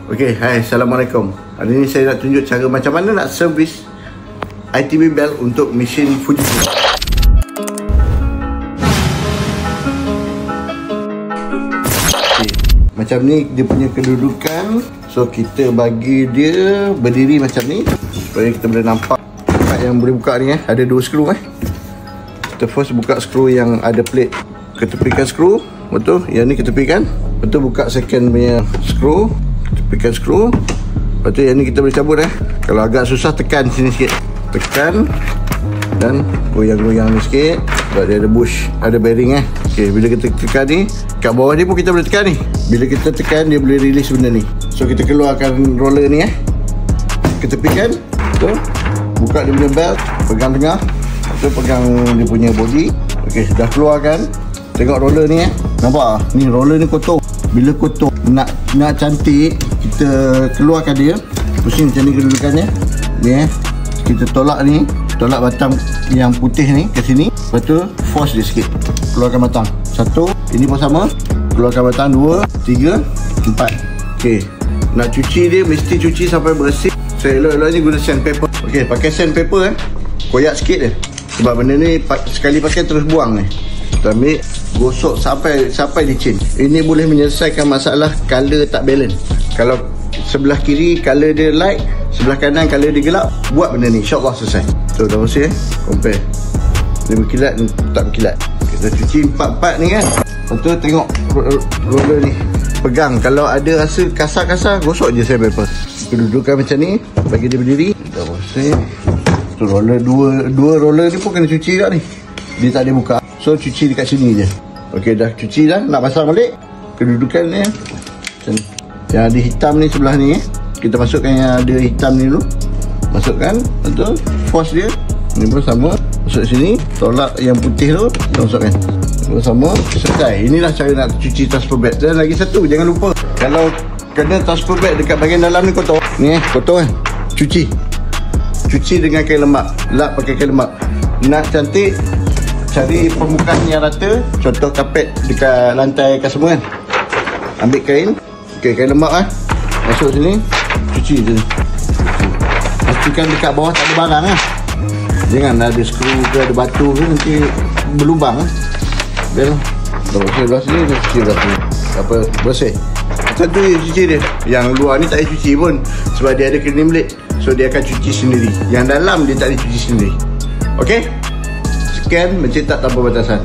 Okey, hai, Assalamualaikum. Hari ni saya nak tunjuk cara macam mana nak servis ITB belt untuk mesin Fujifilm. Okay, macam ni dia punya kedudukan. So kita bagi dia berdiri macam ni supaya kita boleh nampak tempat yang boleh buka ni. Ada 2 skru. Kita first buka skru yang ada plate. Ketepikan skru, betul? Yang ni ketepikan. Betul, buka second punya skru. Tepikan skru. Lepas tu yang ni kita boleh cabut. Kalau agak susah, tekan sini sikit. Tekan dan goyang-goyang ni sikit. Sebab dia ada bush, ada bearing. Okay, bila kita tekan ni, kat bawah ni pun kita boleh tekan ni. Bila kita tekan, dia boleh release benda ni. So kita keluarkan roller ni. Kita tepikan. So, buka dia punya belt. Pegang tengah. So pegang dia punya body. Okay, dah keluarkan. Tengok roller ni. Nampak? Ni roller ni kotor. Bila kotor, nak cantik, kita keluarkan dia. Pusing macam ni kedudukannya. Ni kita tolak ni, tolak batang yang putih ni ke sini. Lepas tu force dia sikit. Keluarkan batang. 1, ini pun sama. Keluarkan batang. 2, 3, 4. Okey. Nak cuci dia mesti cuci sampai bersih. So elok-eloknya guna sandpaper. Okey, pakai sandpaper koyak sikit je. Sebab benda ni sekali pakai terus buang ni. Kita ambil, gosok sampai licin. Ini boleh menyelesaikan masalah color tak balance. Kalau sebelah kiri color dia light, sebelah kanan color dia gelap, buat benda ni, insyaAllah selesai. So dah bersih. Compare. Dia berkilat dan tak berkilat. Kita cuci 4-4 ni kan. Lepas tu tengok roller ni, pegang. Kalau ada rasa kasar-kasar, gosok je sandpaper. Kedudukan macam ni, bagi dia berdiri. Dah bersih. Tu roller, dua roller ni pun kena cuci kat ni. Dia tak ada buka. So cuci dekat sini je. Okey, dah cuci dah. Nak pasang balik, kedudukan ni macam ni. Yang ada hitam ni sebelah ni. Kita masukkan yang ada hitam ni dulu. Masukkan. Betul. Force dia. Ni pun sama. Masuk sini. Tolak yang putih tu. Kita masukkan. Ni pun sama. Selesai. Inilah cara nak cuci transfer bag. Dan lagi satu, jangan lupa, kalau kena transfer bag dekat bahagian dalam ni kotor. Ni kotor kan. Cuci. Cuci dengan kain lemak. Lap pakai kain lemak. Nak cantik, cari permukaan yang rata. Contoh kapet dekat lantai customer kan. Ambil kain. Okay, kain lemak masuk sini. Cuci sini. Pastikan dekat bawah tak ada barang Jangan ada skru ke, ada batu ke, nanti berlubang Biar belah sini, dia cuci belah sini. Apa, bersih. Satu je cuci dia. Yang luar ni tak payah cuci pun, sebab dia ada cleaning blade. So dia akan cuci sendiri. Yang dalam dia tak boleh cuci sendiri. Okay, sekian mencetak tanpa batasan.